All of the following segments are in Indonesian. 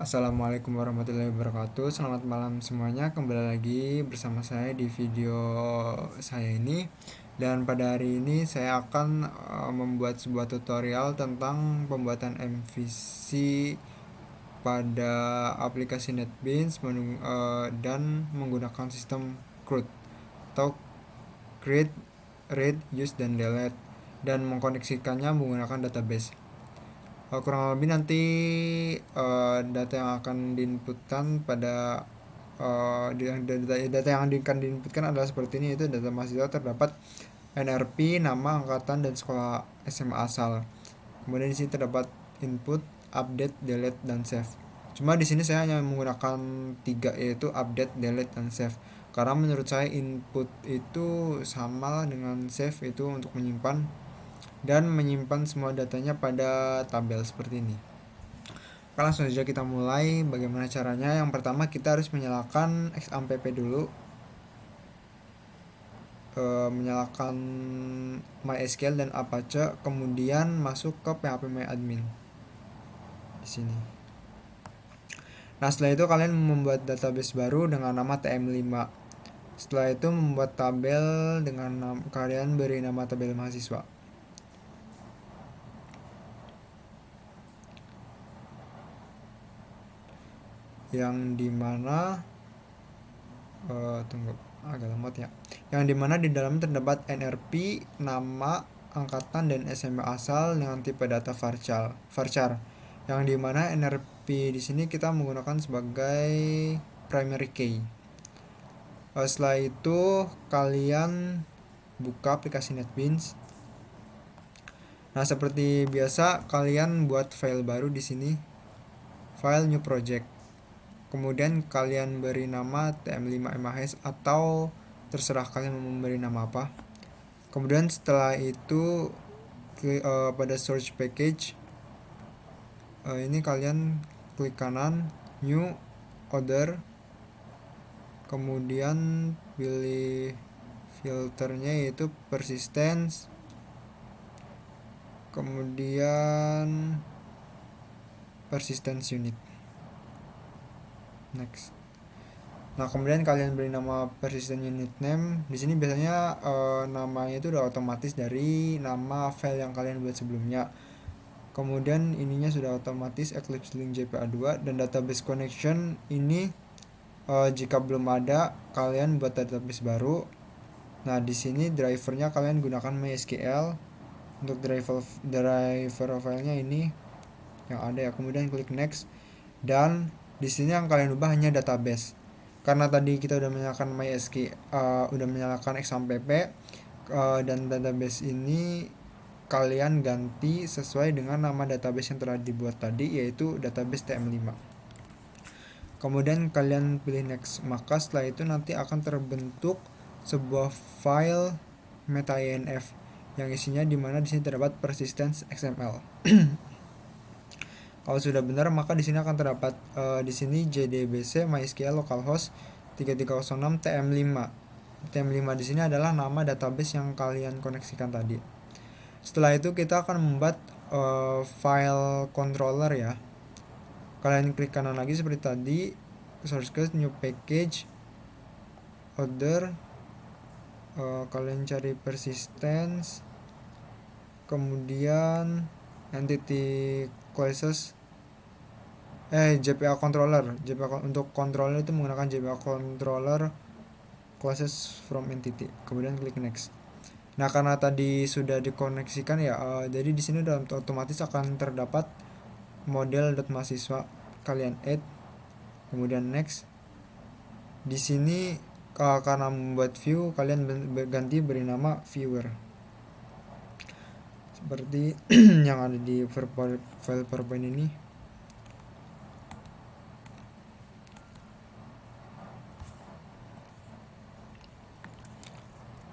Assalamualaikum warahmatullahi wabarakatuh. Selamat malam semuanya. Kembali lagi bersama saya di video saya ini. Dan pada hari ini saya akan membuat sebuah tutorial tentang pembuatan MVC pada aplikasi NetBeans dan menggunakan sistem CRUD atau create, read, use, dan delete, dan mengkoneksikannya menggunakan database. Kurang lebih nanti data yang akan diinputkan pada data yang akan diinputkan adalah seperti ini, yaitu data mahasiswa terdapat NRP, nama, angkatan, dan sekolah SMA asal. Kemudian di sini terdapat input, update, delete, dan save. Cuma di sini saya hanya menggunakan 3, yaitu update, delete, dan save. Karena menurut saya input itu sama dengan save, itu untuk menyimpan dan menyimpan semua datanya pada tabel seperti ini. Oke, langsung saja kita mulai. Bagaimana caranya? Yang pertama kita harus menyalakan XAMPP dulu, menyalakan MySQL dan Apache, kemudian masuk ke phpMyAdmin di sini. Nah, setelah itu kalian membuat database baru dengan nama TM5. Setelah itu membuat tabel dengan kalian beri nama tabel mahasiswa. Yang dimana tunggu agak lemot ya. Yang dimana di dalam terdapat NRP, nama, angkatan, dan SMA asal dengan tipe data varchar. Yang dimana NRP di sini kita menggunakan sebagai primary key. Setelah itu kalian buka aplikasi NetBeans. Nah, seperti biasa kalian buat file baru di sini, file new project. Kemudian kalian beri nama TM5MAS atau terserah kalian mau memberi nama apa. Kemudian setelah itu pada search package ini kalian klik kanan, new, order, kemudian pilih filternya yaitu persistence, kemudian persistence unit. Next. Nah, kemudian kalian beri nama persistent unit name. Di sini biasanya namanya itu udah otomatis dari nama file yang kalian buat sebelumnya. Kemudian ininya sudah otomatis Eclipse Link JPA2, dan database connection ini jika belum ada kalian buat database baru. Nah, di sini drivernya kalian gunakan MySQL untuk driver filenya ini yang ada ya. Kemudian klik next, dan di sini yang kalian ubah hanya database. Karena tadi kita udah menyalakan MySQL, udah menyalakan XAMPP, dan database ini kalian ganti sesuai dengan nama database yang telah dibuat tadi, yaitu database TM5. Kemudian kalian pilih next, maka setelah itu nanti akan terbentuk sebuah file meta.inf yang isinya dimana di sini terdapat persistence XML. Kalau sudah benar, maka di sini akan terdapat di sini JDBC MySQL localhost 3306 TM5. TM5 di sini adalah nama database yang kalian koneksikan tadi. Setelah itu kita akan membuat file controller ya. Kalian klik kanan lagi seperti tadi, source code, new package, order, kalian cari persistence, kemudian entity classes, JPA controller. Untuk controller itu menggunakan JPA controller classes from entity. Kemudian klik next. Nah, karena tadi sudah dikoneksikan ya, jadi di sini udah otomatis akan terdapat model.mahasiswa. Kalian add, kemudian next. Di sini karena membuat view, kalian ganti beri nama viewer. Seperti yang ada di file PowerPoint ini.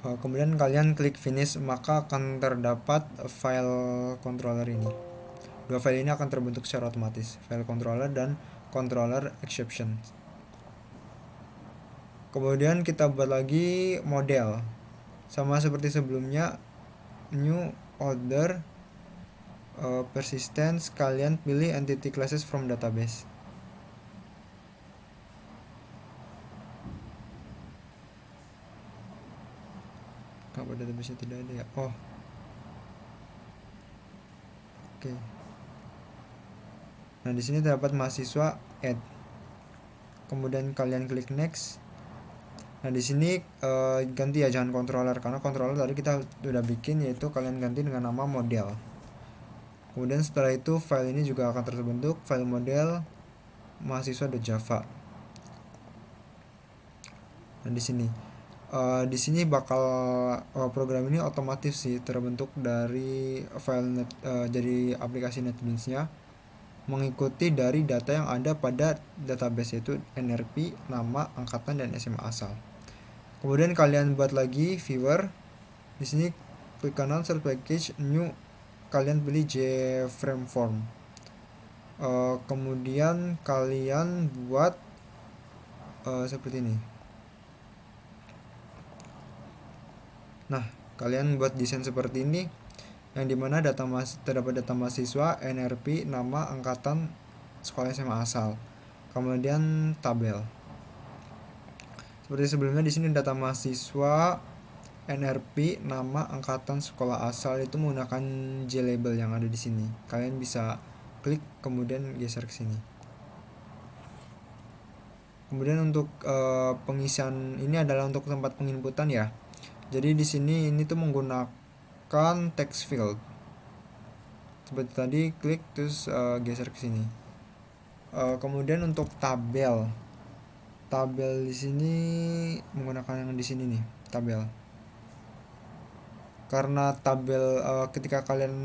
Kemudian kalian klik finish, maka akan terdapat file controller ini. Dua file ini akan terbentuk secara otomatis, file controller dan controller exception. Kemudian kita buat lagi model sama seperti sebelumnya, new, order, persistence, kalian pilih entity classes from database. Kok database tidak ada ya? Oh, oke. Nah, di sini terdapat mahasiswa add. Kemudian kalian klik next. Nah, di sini ganti ya, jangan controller, karena controller tadi kita sudah bikin, yaitu kalian ganti dengan nama model. Kemudian setelah itu file ini juga akan terbentuk, file model mahasiswa.java. Nah, di sini bakal program ini otomatis sih terbentuk dari file jadi aplikasi NetBeans-nya mengikuti dari data yang ada pada database, yaitu NRP, nama, angkatan, dan SMA asal. Kemudian kalian buat lagi viewer. Di sini klik kanan search package new, kalian pilih JFrameForm. Kemudian kalian buat seperti ini. Nah, kalian buat desain seperti ini, yang dimana terdapat data mahasiswa, NRP, nama, angkatan, sekolah SMA asal, kemudian tabel. Seperti sebelumnya, di sini data mahasiswa, NRP, nama, angkatan, sekolah asal itu menggunakan JLabel yang ada di sini. Kalian bisa klik kemudian geser ke sini. Kemudian untuk pengisian ini adalah untuk tempat penginputan ya. Jadi di sini ini tuh menggunakan text field. Seperti tadi, klik terus geser ke sini. Kemudian untuk tabel di sini menggunakan yang di sini nih, tabel. Karena tabel ketika kalian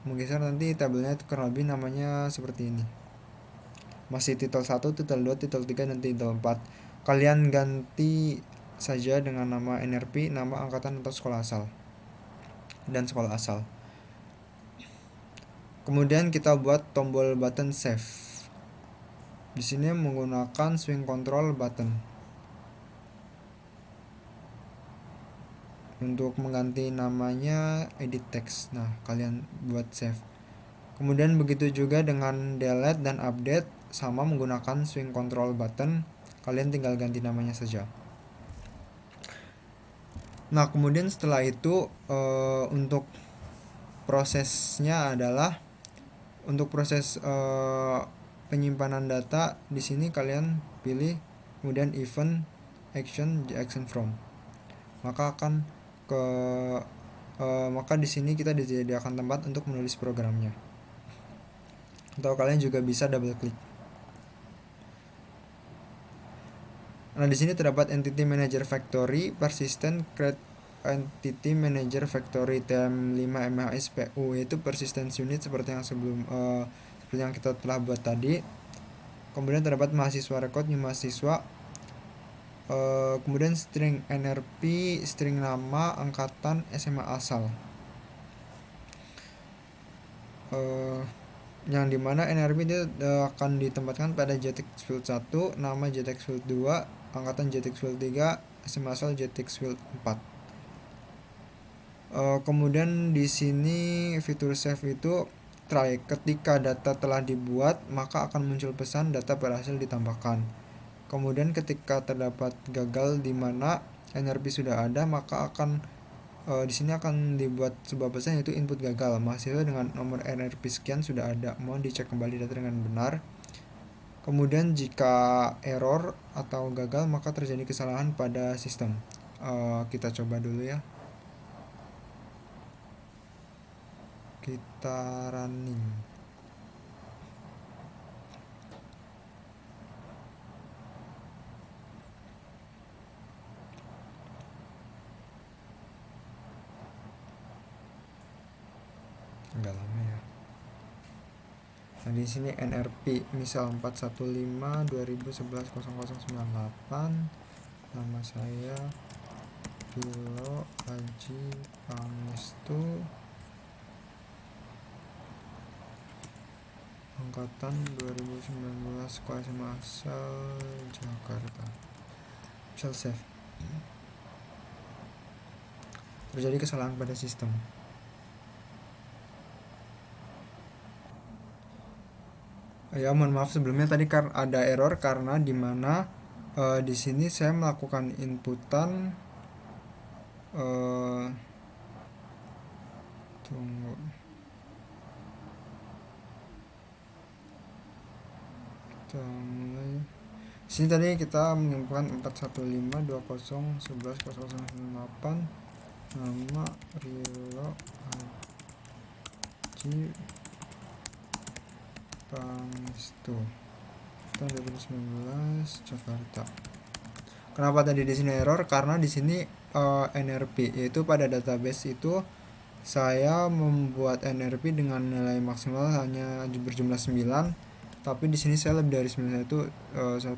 menggeser nanti tabelnya itu kurang lebih namanya seperti ini. Masih titel 1, titel 2, titel 3, dan titel 4. Kalian ganti saja dengan nama NRP, nama, angkatan, atau sekolah asal. Dan sekolah asal. Kemudian kita buat tombol button save. Di sini menggunakan swing control button untuk mengganti namanya edit text. Nah, kalian buat save. Kemudian begitu juga dengan delete dan update, sama menggunakan swing control button, kalian tinggal ganti namanya saja. Nah, kemudian setelah itu untuk prosesnya adalah untuk proses penyimpanan data. Di sini kalian pilih kemudian event action from, maka di sini kita disediakan tempat untuk menulis programnya, atau kalian juga bisa double klik. Nah, di sini terdapat Entity Manager Factory, Persistent Create Entity Manager Factory, TM5 MHSPU, yaitu persistence unit seperti yang seperti yang kita telah buat tadi. Kemudian terdapat mahasiswa record, new mahasiswa, kemudian string NRP, string nama, angkatan, SMA asal. Yang dimana NRP itu akan ditempatkan pada JTX field 1, nama JTX field 2, angkatan JTX field 3, SMA asal JTX field 4. Kemudian di sini fitur save itu try, ketika data telah dibuat maka akan muncul pesan data berhasil ditambahkan. Kemudian ketika terdapat gagal di mana NRP sudah ada, maka di sini akan dibuat sebuah pesan, yaitu input gagal. Mahasiswa dengan nomor NRP sekian sudah ada, mohon dicek kembali data dengan benar. Kemudian jika error atau gagal, maka terjadi kesalahan pada sistem. Kita coba dulu ya. Kita running. Agak lama ya. Nah, di sini NRP misal 415/2011/0098. Nama saya Vilo Haji Pangestu, angkatan 2019, sekolah SMA asal Jakarta. Shall save. Terjadi kesalahan pada sistem. Ya, mohon maaf sebelumnya tadi ada error karena dimana di sini saya melakukan inputan Tunggu, kita mulai. Sini tadi kita menyimpulkan 41520110008 nama Rilo Haji Pangestu tahun 2019 Jakarta. Kenapa tadi di sini error? Karena di sini NRP, yaitu pada database itu saya membuat NRP dengan nilai maksimal hanya berjumlah 9, tapi di sini saya lebih dari 9, itu 1 2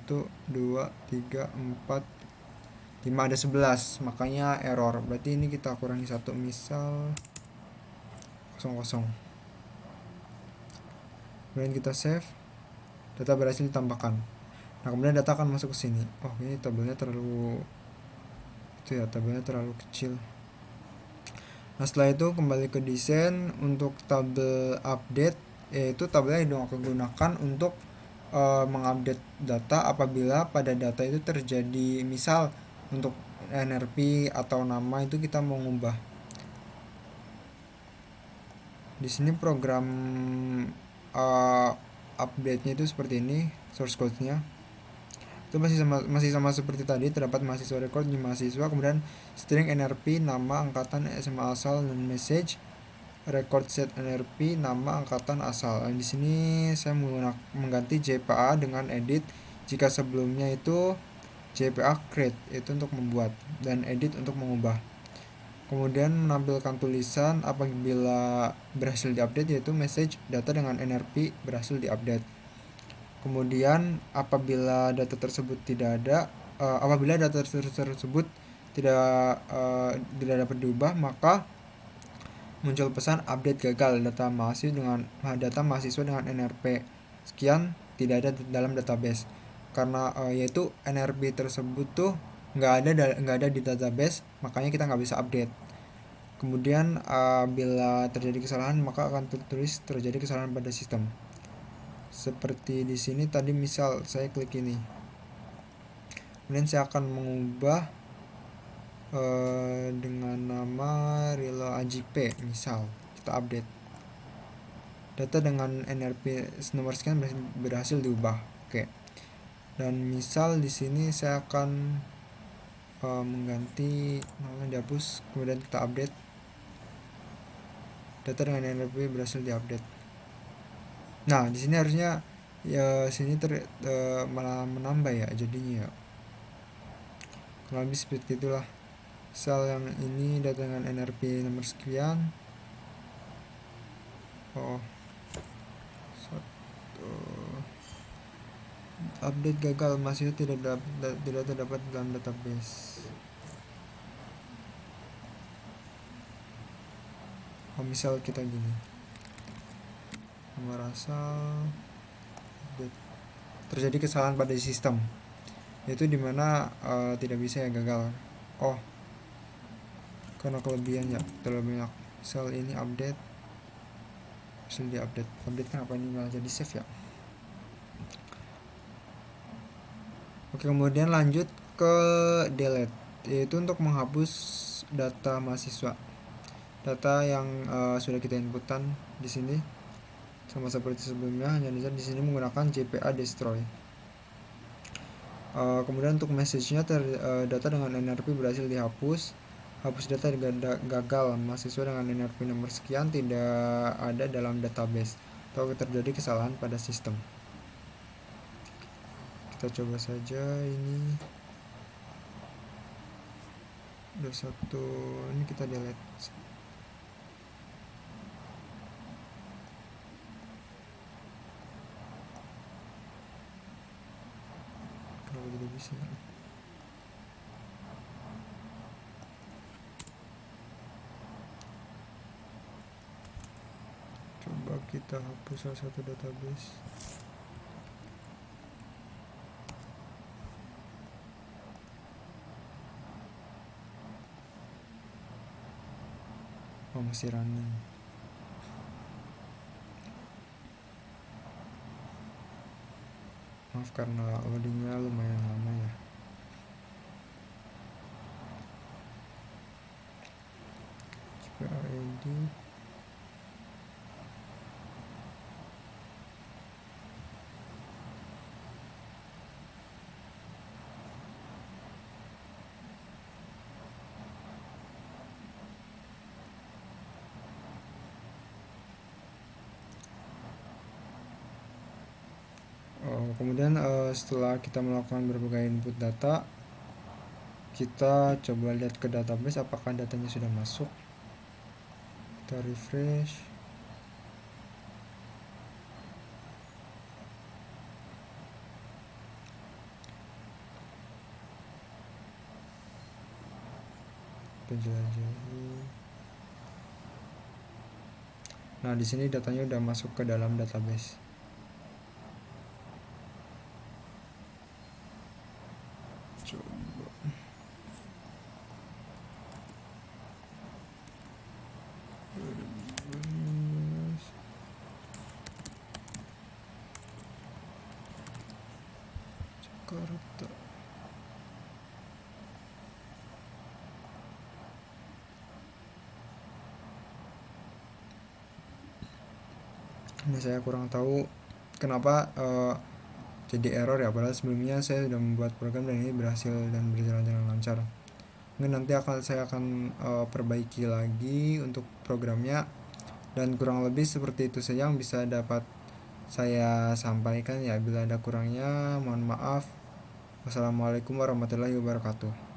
3 4 5, ada 11, makanya error. Berarti ini kita kurangi 1, misal 00. Kemudian kita save, data berhasil ditambahkan. Nah, kemudian data akan masuk ke sini. Oh, ini tabelnya terlalu tabelnya terlalu kecil. Nah, setelah itu kembali ke desain. Untuk tabel update, yaitu tabelnya yang akan gunakan untuk mengupdate data apabila pada data itu terjadi, misal untuk NRP atau nama itu kita mau ngubah. Di sini program update-nya itu seperti ini, source code-nya. Itu masih sama seperti tadi, terdapat mahasiswa record di mahasiswa, kemudian string NRP, nama, angkatan, SMA asal, dan message, record set NRP, nama, angkatan, asal. Di sini saya mengganti JPA dengan edit. Jika sebelumnya itu JPA create itu untuk membuat, dan edit untuk mengubah. Kemudian menampilkan tulisan apabila berhasil diupdate, yaitu message data dengan NRP berhasil diupdate. Kemudian apabila data tersebut tidak ada, apabila data tersebut tidak dapat diubah, maka muncul pesan update gagal, data mahasiswa dengan NRP sekian tidak ada dalam database. Karena yaitu NRP tersebut tuh nggak ada di database, makanya kita nggak bisa update. Kemudian bila terjadi kesalahan, maka akan tertulis terjadi kesalahan pada sistem. Seperti di sini tadi, misal saya klik ini, kemudian saya akan mengubah dengan nama Rilo AJP, misal kita update. Data dengan NRP nomor sekian berhasil diubah. Oke. Dan misal di sini saya akan mengganti namanya, dihapus, kemudian kita update. Data dengan NRP berhasil diupdate. Nah, di sini harusnya sini malah menambah ya jadinya ya. Kurang lebih seperti itulah. Sel yang ini data dengan NRP nomor sekian. Oh, update gagal, masih tidak terdapat dalam database. Oh, misal kita gini, nomor asal, terjadi kesalahan pada sistem, yaitu dimana tidak bisa ya, gagal. Oh, karena kelebihannya terlalu banyak. Sel ini update, hasil di update kenapa ini malah jadi save ya. Oke, kemudian lanjut ke delete, yaitu untuk menghapus data mahasiswa, data yang sudah kita inputkan di sini sama seperti sebelumnya, hanya di sini menggunakan JPA destroy. Kemudian untuk message-nya data dengan NRP berhasil dihapus. Hapus data gagal, mahasiswa dengan NRP nomor sekian tidak ada dalam database atau terjadi kesalahan pada sistem. Kita coba saja ini. 21 ini kita delete. Kenapa tidak bisa? Coba kita hapus salah satu database. Oh, masih running. Maaf karena loadingnya lumayan lama ya. edit. Kemudian setelah kita melakukan berbagai input data, kita coba lihat ke database apakah datanya sudah masuk. Kita refresh. Kita jelajahi. Nah, di sini datanya udah masuk ke dalam database. Coba. Jakarta. Ini saya kurang tahu kenapa jadi error ya, padahal sebelumnya saya sudah membuat program dan ini berhasil dan berjalan dengan lancar. Mungkin nanti saya akan perbaiki lagi untuk programnya, dan kurang lebih seperti itu saja yang bisa dapat saya sampaikan ya. Bila ada kurangnya mohon maaf. Wassalamualaikum warahmatullahi wabarakatuh.